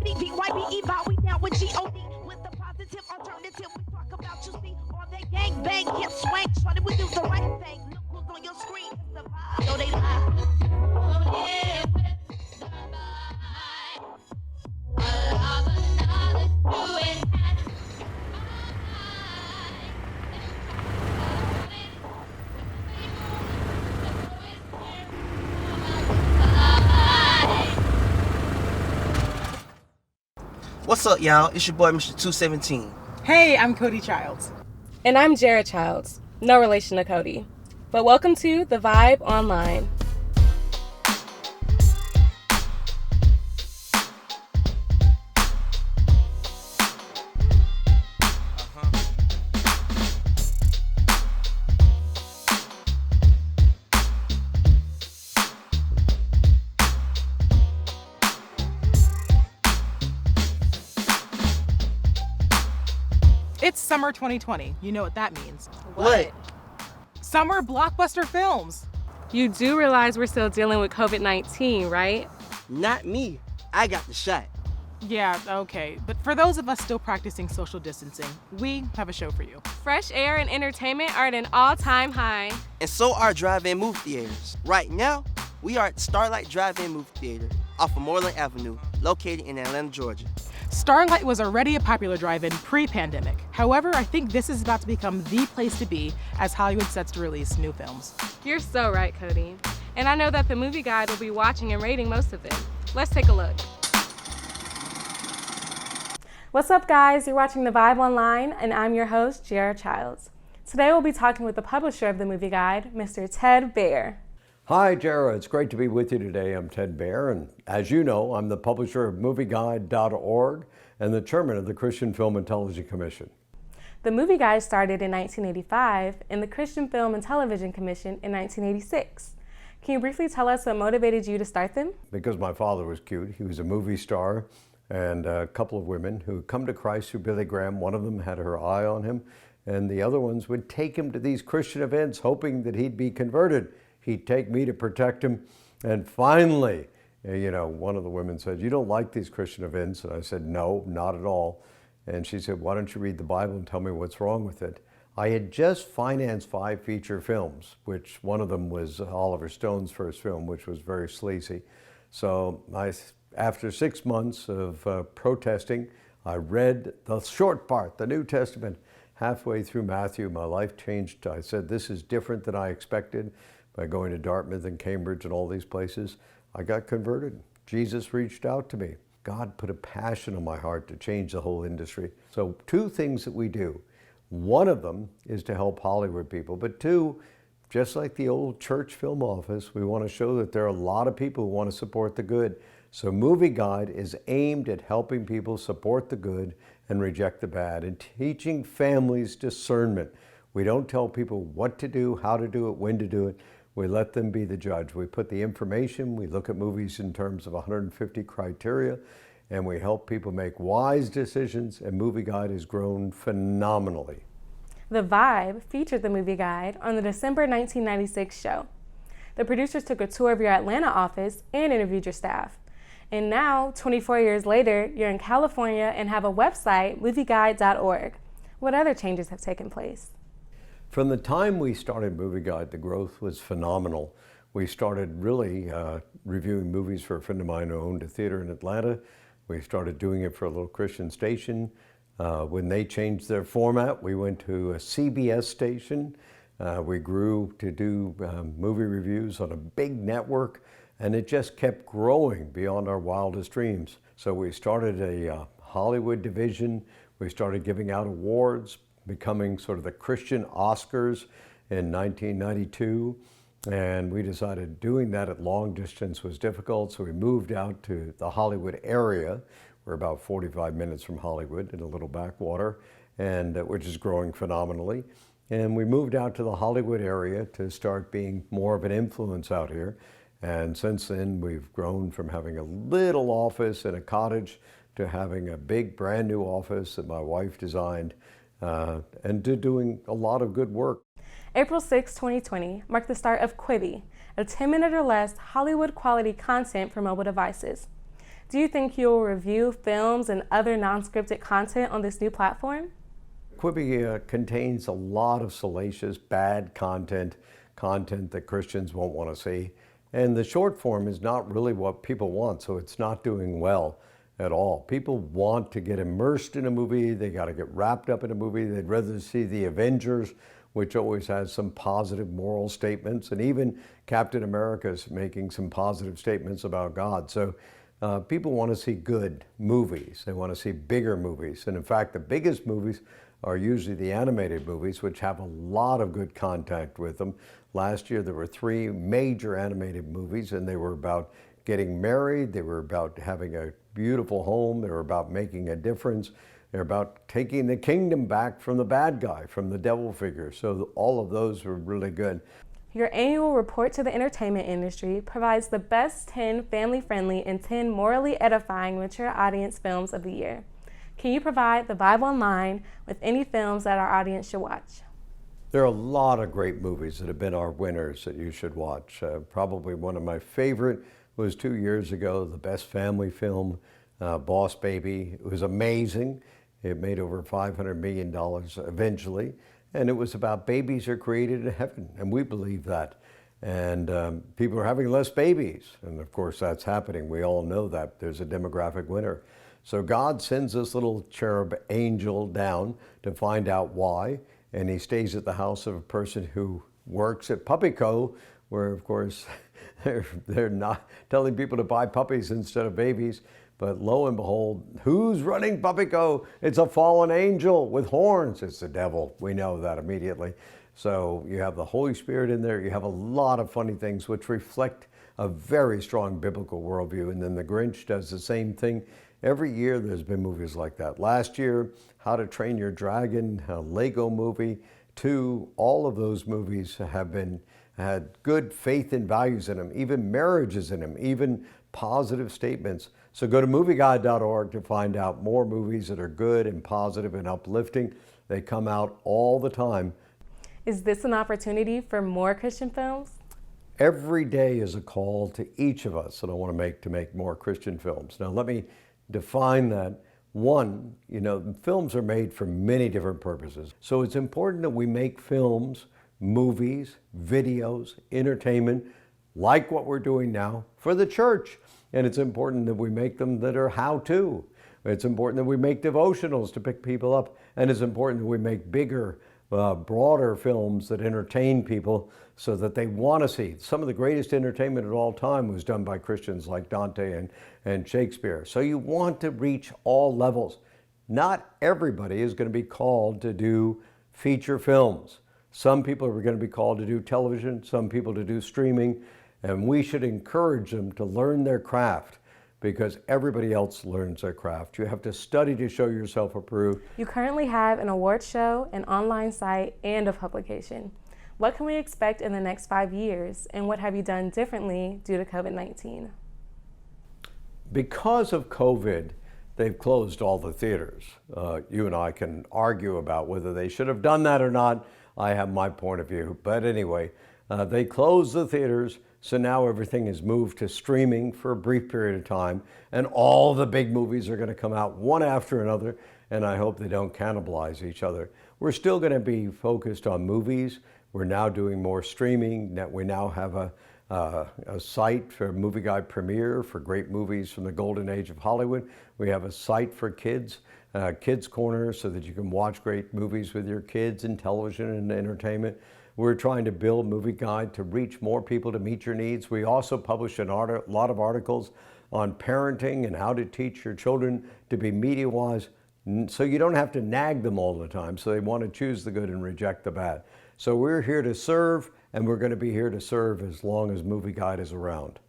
Codi, VYBE, bow we down with G-O-D. With the positive alternative, we talk about you see. All that gang bang, hit swing, shorty, we do the right thing. Look who's on your screen, it's the vibe. Yo, they lie. Oh, yeah, with the vibe. A lot of knowledge, doing that. What's up, y'all? It's your boy, Mr. 217. Hey, I'm Codi Childs. And I'm Jarah Childs, no relation to Codi. But welcome to the VYBE Online. It's summer 2020. You know what that means. What? Summer blockbuster films. You do realize we're still dealing with COVID-19, right? Not me. I got the shot. Yeah, okay. But for those of us still practicing social distancing, we have a show for you. Fresh air and entertainment are at an all-time high. And so are drive-in movie theaters. Right now, we are at Starlight Drive-In Movie Theater off of Moreland Avenue, located in Atlanta, Georgia. Starlight was already a popular drive-in pre-pandemic. However, I think this is about to become the place to be as Hollywood sets to release new films. You're so right, Codi. And I know that the Movieguide will be watching and rating most of them. Let's take a look. What's up, guys? You're watching the VYBE Online, and I'm your host, Jarah Childs. Today we'll be talking with the publisher of the Movieguide, Mr. Ted Baehr. Hi, Jarah. It's great to be with you today. I'm Ted Baehr, and as you know, I'm the publisher of Movieguide.org and the chairman of the Christian Film and Television Commission. The Movieguide started in 1985 and the Christian Film and Television Commission in 1986. Can you briefly tell us what motivated you to start them? Because my father was cute. He was a movie star, and a couple of women who had come to Christ through Billy Graham. One of them had her eye on him, and the other ones would take him to these Christian events hoping that he'd be converted. He'd take me to protect him. And finally, one of the women said, "You don't like these Christian events?" And I said, "No, not at all." And she said, "Why don't you read the Bible and tell me what's wrong with it?" I had just financed 5 feature films, which one of them was Oliver Stone's first film, which was very sleazy. So after 6 months of protesting, I read the short part, the New Testament. Halfway through Matthew, my life changed. I said, "This is different than I expected." By going to Dartmouth and Cambridge and all these places, I got converted. Jesus reached out to me. God put a passion on my heart to change the whole industry. So 2 things that we do. One of them is to help Hollywood people, but 2, just like the old church film office, we want to show that there are a lot of people who want to support the good. So Movieguide is aimed at helping people support the good and reject the bad and teaching families discernment. We don't tell people what to do, how to do it, when to do it. We let them be the judge. We put the information, we look at movies in terms of 150 criteria, and we help people make wise decisions, and Movieguide has grown phenomenally. The VYBE featured the Movieguide on the December 1996 show. The producers took a tour of your Atlanta office and interviewed your staff. And now, 24 years later, you're in California and have a website, Movieguide.org. What other changes have taken place? From the time we started Movieguide, the growth was phenomenal. We started really reviewing movies for a friend of mine who owned a theater in Atlanta. We started doing it for a little Christian station. When they changed their format, we went to a CBS station. We grew to do movie reviews on a big network, and it just kept growing beyond our wildest dreams. So we started a Hollywood division. We started giving out awards, becoming sort of the Christian Oscars in 1992. And we decided doing that at long distance was difficult, so we moved out to the Hollywood area. We're about 45 minutes from Hollywood in a little backwater, and which is growing phenomenally. And we moved out to the Hollywood area to start being more of an influence out here. And since then, we've grown from having a little office in a cottage to having a big brand new office that my wife designed, and to doing a lot of good work. April 6, 2020 marked the start of Codi, a 10-minute or less Hollywood quality content for mobile devices. Do you think you'll review films and other non-scripted content on this new platform? Quibi contains a lot of salacious, bad content that Christians won't want to see. And the short form is not really what people want, so it's not doing well at all. People want to get immersed in a movie. They got to get wrapped up in a movie. They'd rather see The Avengers, which always has some positive moral statements, and even Captain America's making some positive statements about God. So people want to see good movies. They want to see bigger movies. And in fact, the biggest movies are usually the animated movies, which have a lot of good contact with them. Last year, there were 3 major animated movies, and they were about getting married. They were about having a beautiful home. They were about making a difference. They're about taking the kingdom back from the bad guy, from the devil figure. So all of those were really good. Your annual report to the entertainment industry provides the best 10 family-friendly and 10 morally edifying mature audience films of the year. Can you provide the VYBE Online with any films that our audience should watch? There are a lot of great movies that have been our winners that you should watch. Probably one of my favorite was 2 years ago, the best family film, Boss Baby. It was amazing. It made over $500 million eventually. And it was about babies are created in heaven, and we believe that. And people are having less babies. And of course, that's happening. We all know that. There's a demographic winner. So God sends this little cherub angel down to find out why. And he stays at the house of a person who works at Puppy Co., where, of course, they're not telling people to buy puppies instead of babies. But lo and behold, who's running Puppy Co.? It's a fallen angel with horns. It's the devil. We know that immediately. So you have the Holy Spirit in there. You have a lot of funny things which reflect a very strong biblical worldview. And then The Grinch does the same thing. Every year there's been movies like that. Last year, How to Train Your Dragon, a Lego movie, 2, all of those movies have had good faith and values in them, even marriages in them, even positive statements. So go to movieguide.org to find out more movies that are good and positive and uplifting. They come out all the time. Is this an opportunity for more Christian films? Every day is a call to each of us that I want to make more Christian films. Now let me define that. One, films are made for many different purposes. So it's important that we make films, movies, videos, entertainment, like what we're doing now, for the church. And it's important that we make them that are how-to. It's important that we make devotionals to pick people up. And it's important that we make bigger, broader films that entertain people so that they want to see. Some of the greatest entertainment of all time was done by Christians like Dante and Shakespeare. So you want to reach all levels. Not everybody is going to be called to do feature films. Some people are going to be called to do television, some people to do streaming, and we should encourage them to learn their craft because everybody else learns their craft. You have to study to show yourself approved. You currently have an award show, an online site, and a publication. What can we expect in the next 5 years, and what have you done differently due to COVID-19? Because of COVID, they've closed all the theaters. You and I can argue about whether they should have done that or not. I have my point of view. But anyway, they closed the theaters, so now everything is moved to streaming for a brief period of time, and all the big movies are going to come out one after another, and I hope they don't cannibalize each other. We're still going to be focused on movies. We're now doing more streaming. We now have a site for Movieguide Premiere for great movies from the golden age of Hollywood. We have a site for kids, Kids Corner, so that you can watch great movies with your kids and television and entertainment. We're trying to build Movieguide to reach more people to meet your needs. We also publish a lot of articles on parenting and how to teach your children to be media-wise, so you don't have to nag them all the time, so they want to choose the good and reject the bad. So we're here to serve, and we're going to be here to serve as long as Movieguide is around.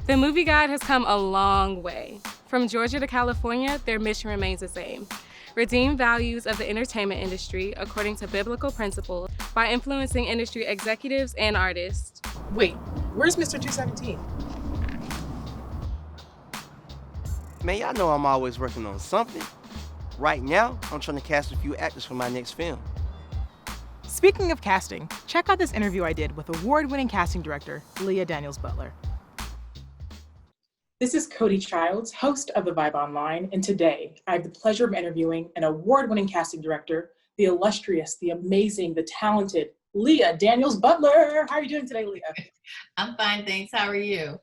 The Movieguide has come a long way. From Georgia to California, their mission remains the same. Redeem values of the entertainment industry according to biblical principles by influencing industry executives and artists. Wait, where's Mr. 217? Man, y'all know I'm always working on something. Right now, I'm trying to cast a few actors for my next film. Speaking of casting, check out this interview I did with award-winning casting director Leah Daniels-Butler. This is Codi Childs, host of the VYBE Online, and today I have the pleasure of interviewing an award-winning casting director, the illustrious, the amazing, the talented Leah Daniels-Butler. How are you doing today, Leah? I'm fine, thanks. How are you?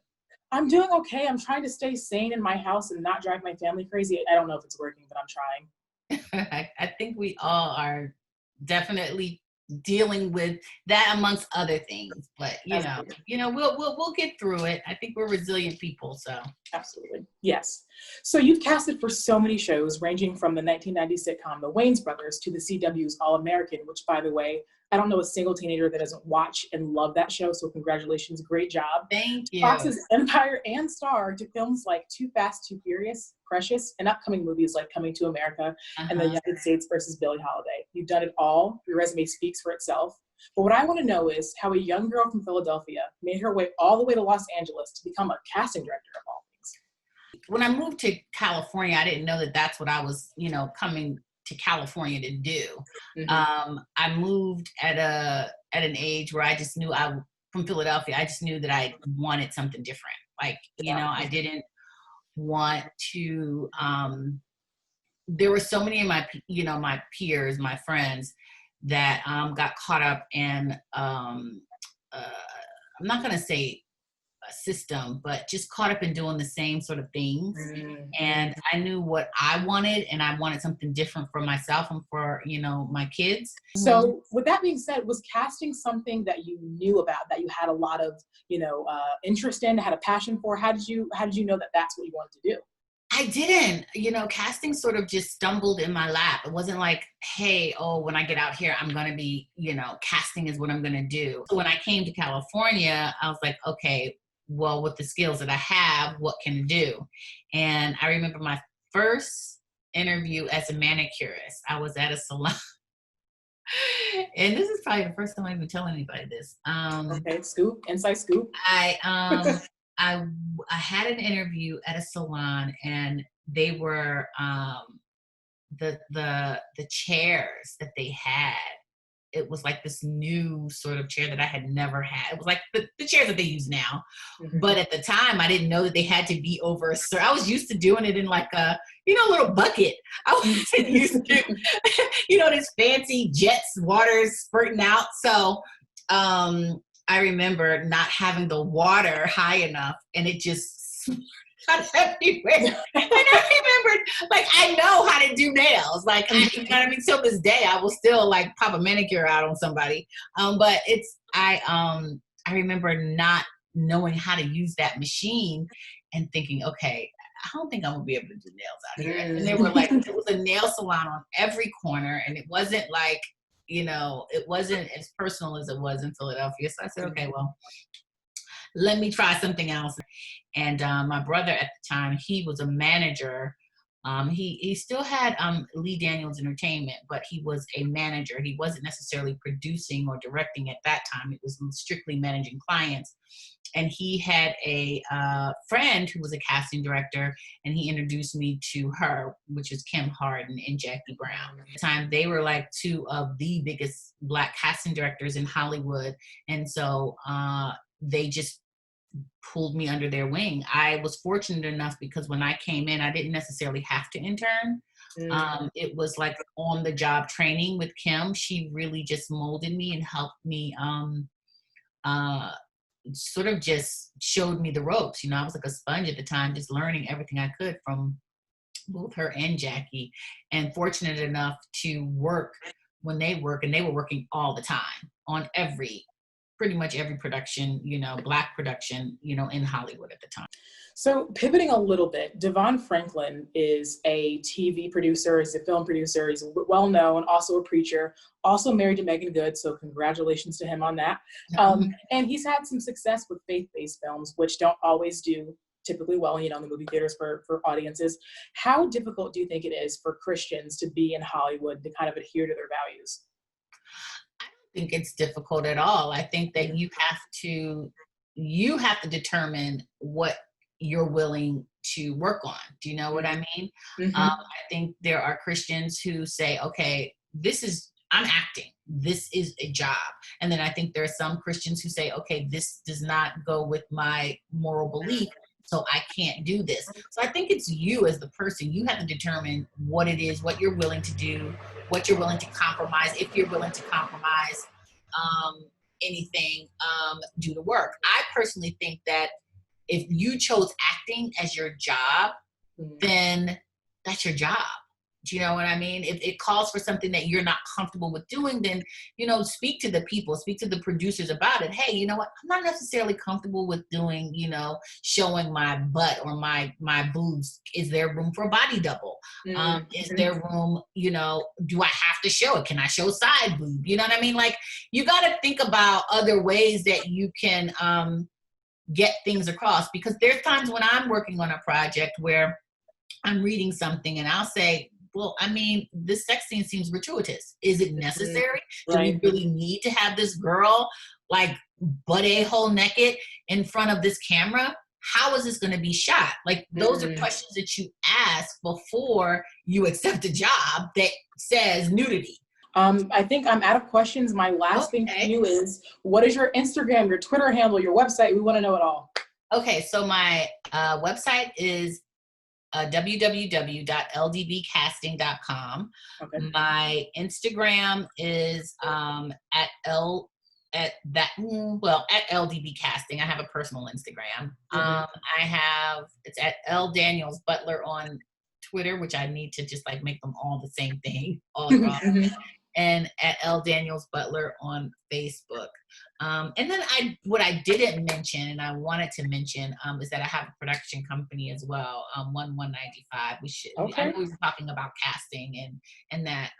I'm doing okay. I'm trying to stay sane in my house and not drive my family crazy. I don't know if it's working, but I'm trying. I think we all are definitely dealing with that amongst other things, but we'll get through it. I think we're resilient people, so. Absolutely, yes. So you've casted for so many shows, ranging from the 1990 sitcom The Wayans Brothers to the CW's All-American, which, by the way, I don't know a single teenager that doesn't watch and love that show, so congratulations, great job. Thank you. Fox's Empire and Star to films like Too Fast, Too Furious, Precious, and upcoming movies like Coming to America and The United States versus Billie Holiday. You've done it all. Your resume speaks for itself. But what I want to know is how a young girl from Philadelphia made her way all the way to Los Angeles to become a casting director of all things. When I moved to California, I didn't know that that's what I was, coming to California to do. I moved at an age where I just knew from Philadelphia, I just knew that I wanted something different. Like, I didn't want to, there were so many of my peers, my friends that got caught up in, I'm not going to say a system, but just caught up in doing the same sort of things. And I knew what I wanted, and I wanted something different for myself and for, my kids. So with that being said, was casting something that you knew about, that you had a lot of, interest in, had a passion for? How did you know that that's what you wanted to do? I didn't, casting sort of just stumbled in my lap. It wasn't like, hey, when I get out here, I'm going to be, casting is what I'm going to do. So when I came to California, I was like, okay, well, with the skills that I have, what can I do? And I remember my first interview as a manicurist. I was at a salon. And this is probably the first time I even tell anybody this. Okay, scoop, inside scoop. I had an interview at a salon, and they were the chairs that they had. It was like this new sort of chair that I had never had. It was like the chairs that they use now. But at the time, I didn't know that they had to be over I was used to doing it in like a, little bucket. I wasn't used to, this fancy jets, water spurting out. So I remember not having the water high enough, and it just got everywhere. And I remembered, I know how to do nails. Till this day, I will still pop a manicure out on somebody. But I remember not knowing how to use that machine and thinking, okay, I don't think I'm gonna be able to do nails out here. And they were there was a nail salon on every corner, and it wasn't it wasn't as personal as it was in Philadelphia. So I said, okay, well, let me try something else. And my brother at the time, he was a manager. He still had Leah Daniels Entertainment, but he was a manager. He wasn't necessarily producing or directing at that time. It was strictly managing clients. And he had a friend who was a casting director, and he introduced me to her, which is Kim Harden and Jackie Brown. At the time, they were two of the biggest Black casting directors in Hollywood. And so they just pulled me under their wing. I was fortunate enough because when I came in, I didn't necessarily have to intern. It was on the job training with Kim. She really just molded me and helped me sort of just showed me the ropes. I was like a sponge at the time, just learning everything I could from both her and Jackie, and fortunate enough to work when they work, and they were working all the time on pretty much every production, Black production, in Hollywood at the time. So pivoting a little bit, Devon Franklin is a TV producer, is a film producer, he's well known, also a preacher, also married to Megan Good, so congratulations to him on that. And he's had some success with faith-based films, which don't always do typically well, in the movie theaters for audiences. How difficult do you think it is for Christians to be in Hollywood to kind of adhere to their values? Think it's difficult at all. I think that you have to determine what you're willing to work on. Do you know what I mean? I think there are Christians who say, okay, this is I'm acting. This is a job. And then I think there are some Christians who say, okay, this does not go with my moral belief, so I can't do this. So I think it's you as the person. You have to determine what it is, what you're willing to do, what you're willing to compromise. If you're willing to compromise anything, do the work. I personally think that if you chose acting as your job, then that's your job. Do you know what I mean? If it calls for something that you're not comfortable with doing, then, speak to the people, speak to the producers about it. Hey, you know what? I'm not necessarily comfortable with doing, showing my butt or my boobs. Is there room for a body double? Is there room, do I have to show it? Can I show side boob? You know what I mean? Like, you got to think about other ways that you can get things across, because there's times when I'm working on a project where I'm reading something and I'll say, well, I mean, this sex scene seems gratuitous. Is it necessary? Right. Do we really need to have this girl like butt a-hole naked in front of this camera? How is this going to be shot? Like, those are questions that you ask before you accept a job that says nudity. I think I'm out of questions. My last thing for you is, what is your Instagram, your Twitter handle, your website? We want to know it all. Okay, so my website is www.ldbcasting.com. Okay. My Instagram is at ldbcasting. I have a personal Instagram. It's at L Daniels-Butler on Twitter, which I need to just like make them all the same thing all across. And at L Daniels-Butler on Facebook. And then what I didn't mention, and I wanted to mention, is that I have a production company as well, 195. I know we were talking about casting and that,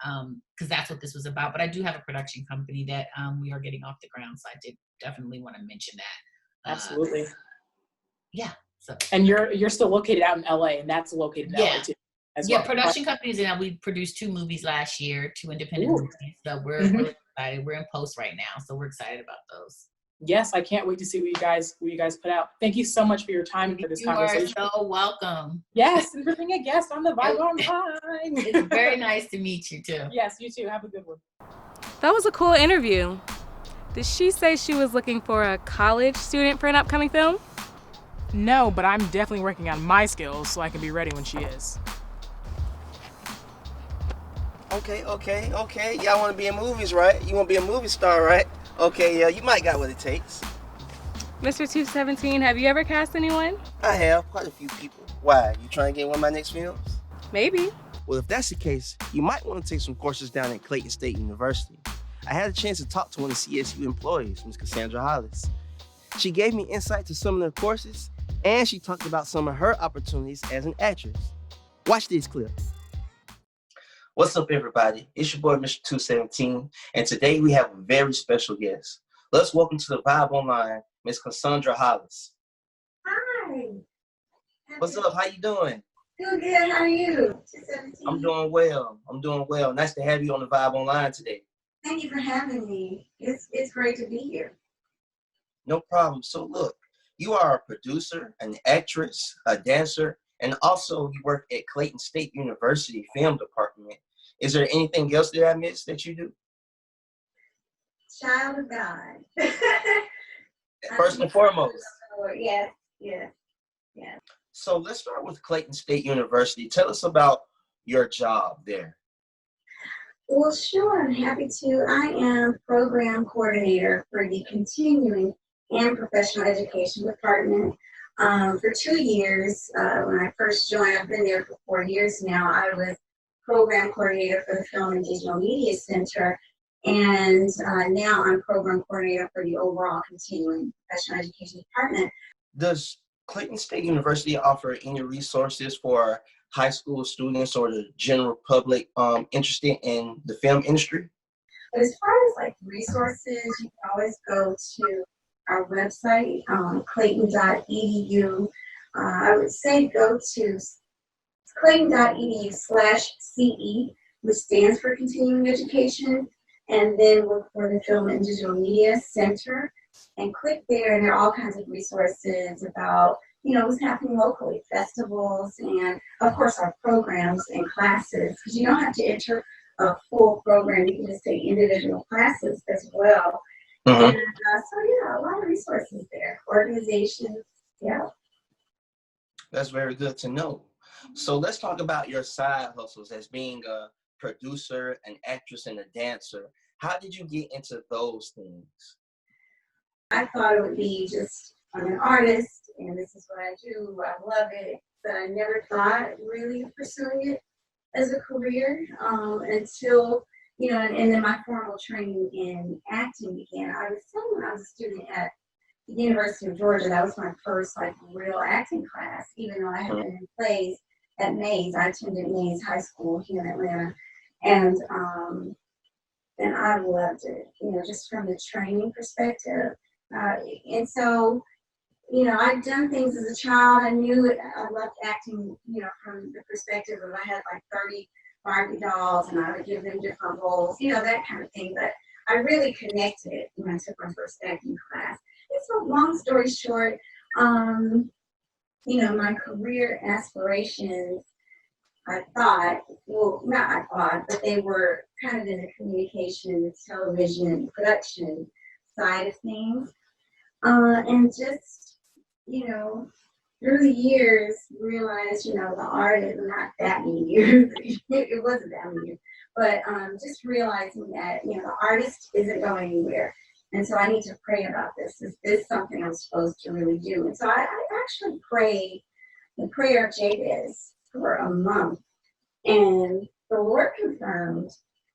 because that's what this was about. But I do have a production company that we are getting off the ground, so I did definitely want to mention that. Absolutely. Yeah. So. And you're still located out in LA, and that's located in LA too. Yeah, production companies, and we produced 2 movies last year, 2 independent movies. So we're really excited. We're in post right now, so we're excited about those. Yes, I can't wait to see what you guys put out. Thank you so much for your time and for this conversation. You are so welcome. Yes, and for being a guest on the VYBE Online. It's very nice to meet you too. Yes, you too. Have a good one. That was a cool interview. Did she say she was looking for a college student for an upcoming film? No, but I'm definitely working on my skills so I can be ready when she is. Okay. Y'all want to be in movies, right? You want to be a movie star, right? Okay, yeah, you might got what it takes. Mr. 217, have you ever cast anyone? I have, quite a few people. Why? You trying to get one of my next films? Maybe. Well, if that's the case, you might want to take some courses down at Clayton State University. I had a chance to talk to one of CSU employees, Ms. Cassandra Hollis. She gave me insight to some of their courses, and she talked about some of her opportunities as an actress. Watch this clip. What's up, everybody? It's your boy, Mr. 217, and today we have a very special guest. Let's welcome to the VYBE Online, Ms. Cassandra Hollis. Hi. What's up? How you doing? Doing good. How are you? 217. I'm doing well. Nice to have you on the VYBE Online today. Thank you for having me. It's great to be here. No problem. So look, you are a producer, an actress, a dancer, and also you work at Clayton State University Film Department. Is there anything else that I missed that you do? Child of God. First and foremost. Yes. So let's start with Clayton State University. Tell us about your job there. Well, sure. I'm happy to. I am program coordinator for the continuing and professional education department. For 2 years, when I first joined, I've been there for 4 years now. I was program coordinator for the Film and Digital Media Center, and now I'm program coordinator for the overall continuing professional education department. Does Clayton State University offer any resources for high school students or the general public interested in the film industry? But as far as like resources, you can always go to our website, clayton.edu. I would say go to clayton.edu/CE, which stands for Continuing Education, and then look for the Film and Digital Media Center and click there, and there are all kinds of resources about, what's happening locally, festivals, and of course our programs and classes, because you don't have to enter a full program. You can just take individual classes as well. Mm-hmm. And so, yeah, a lot of resources there. Organizations, yeah. That's very good to know. So let's talk about your side hustles as being a producer, an actress, and a dancer. How did you get into those things? I thought it would be just, I'm an artist and this is what I do. I love it. But I never thought really of pursuing it as a career until, you know, and then my formal training in acting began. I was telling when I was a student at the University of Georgia, that was my first like real acting class, even though I had been in plays at Mays. I attended Mays High School here in Atlanta. And I loved it, you know, just from the training perspective. And so, you know, I'd done things as a child. I knew it. I loved acting, you know, from the perspective of I had like 30 Barbie dolls and I would give them different roles, you know, that kind of thing. But I really connected it when I took my first acting class. And so long story short, you know, my career aspirations, I thought, well, not I thought, but they were kind of in the communication, television, production side of things. And just, you know, through the years, realized, you know, the art is not that many years. It wasn't that many years. But just realizing that, you know, the artist isn't going anywhere. And so I need to pray about this. Is this something I'm supposed to really do? And so I actually prayed the prayer of Jabez for a month. And the Lord confirmed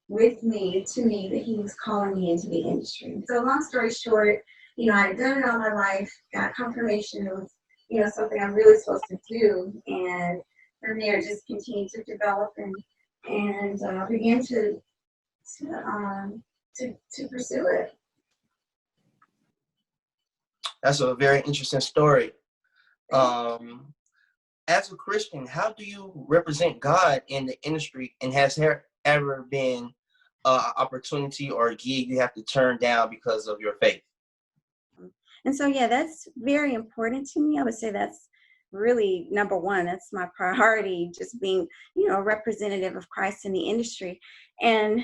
to me that he was calling me into the industry. So long story short, you know, I had done it all my life, got confirmation it was, you know, something I'm really supposed to do. And from there, just continued to develop and began to pursue it. That's a very interesting story. As a Christian, how do you represent God in the industry, and has there ever been an opportunity or a gig you have to turn down because of your faith? And so, yeah, that's very important to me. I would say that's really number one. That's my priority, just being, you know, a representative of Christ in the industry. And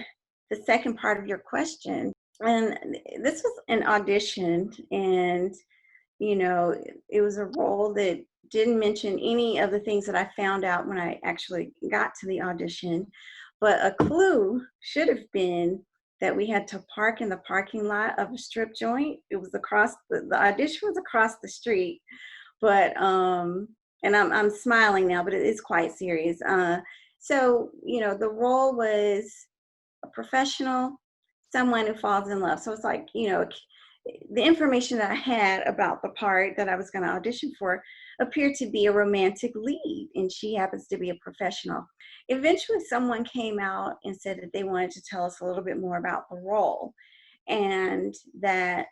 the second part of your question, and this was an audition, and, you know, it was a role that didn't mention any of the things that I found out when I actually got to the audition. But a clue should have been that we had to park in the parking lot of a strip joint. It was across, the audition was across the street. But, and I'm smiling now, but it is quite serious. So, you know, the role was a professional, someone who falls in love. So it's like, you know, the information that I had about the part that I was going to audition for appeared to be a romantic lead, and she happens to be a professional. Eventually, someone came out and said that they wanted to tell us a little bit more about the role, and that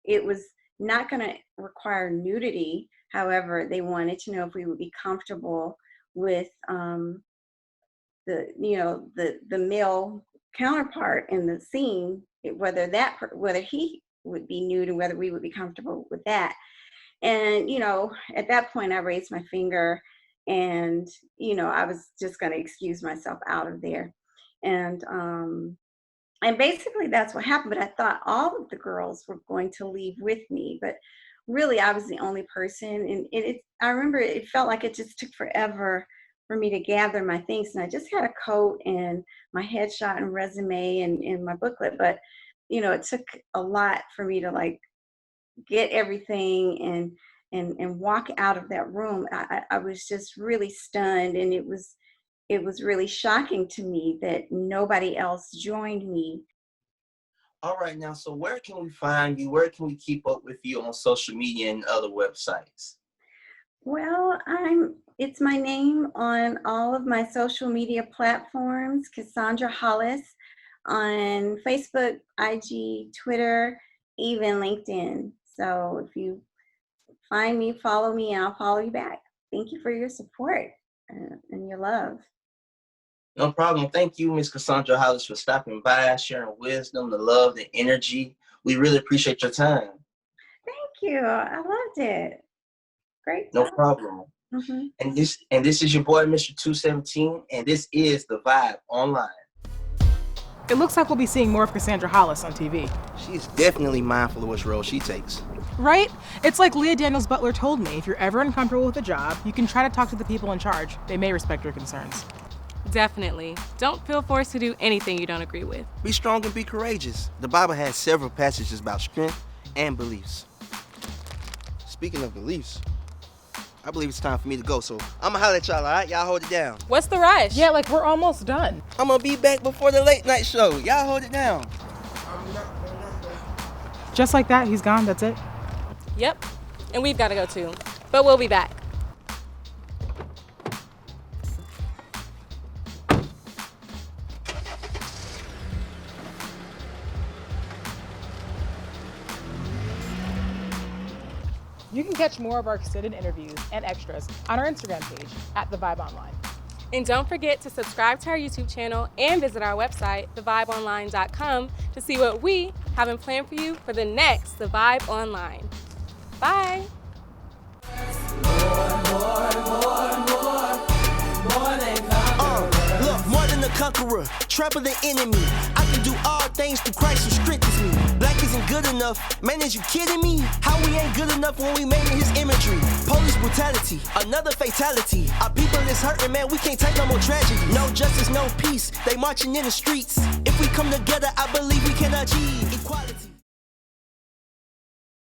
it was not going to require nudity. However, they wanted to know if we would be comfortable with the male counterpart in the scene, whether he would be nude and whether we would be comfortable with that. And, you know, at that point I raised my finger and, you know, I was just going to excuse myself out of there. And basically that's what happened. But I thought all of the girls were going to leave with me, but really I was the only person. And I remember it felt like it just took forever for me to gather my things. And I just had a coat and my headshot and resume and my booklet. But, you know, it took a lot for me to like get everything and walk out of that room. I was just really stunned, and it was really shocking to me that nobody else joined me. All right, now, so where can we find you? Where can we keep up with you on social media and other websites? Well, it's my name on all of my social media platforms, Cassandra Hollis, on Facebook, IG, Twitter, even LinkedIn. So if you find me, follow me, and I'll follow you back. Thank you for your support and your love. No problem. Thank you, Ms. Cassandra Hollis, for stopping by, sharing wisdom, the love, the energy. We really appreciate your time. Thank you. I loved it. Great. No problem. Mm-hmm. And this is your boy, Mr. 217, and this is the VYBE Online. It looks like we'll be seeing more of Cassandra Hollis on TV. She's definitely mindful of which role she takes. Right? It's like Leah Daniels-Butler told me, if you're ever uncomfortable with a job, you can try to talk to the people in charge. They may respect your concerns. Definitely. Don't feel forced to do anything you don't agree with. Be strong and be courageous. The Bible has several passages about strength and beliefs. Speaking of beliefs, I believe it's time for me to go, so I'ma holler at y'all, all right? Y'all hold it down. What's the rush? Yeah, like we're almost done. I'm gonna be back before the late night show. Y'all hold it down. Just like that, he's gone, that's it. Yep. And we've got to go too. But we'll be back. You can catch more of our extended interviews and extras on our Instagram page at VYBE ONLINE. And don't forget to subscribe to our YouTube channel and visit our website, thevybeonline.com, to see what we have in plan for you for the next The VYBE Online. Bye. Look, more than a conqueror, trample the enemy. I can do all things through Christ who strengthens me. Black isn't good enough. Man, is you kidding me? How we ain't good enough when we made in his imagery? Police brutality, another fatality. Our people is hurting, man, we can't take no more tragedy. No justice, no peace. They marching in the streets. If we come together, I believe we can achieve equality.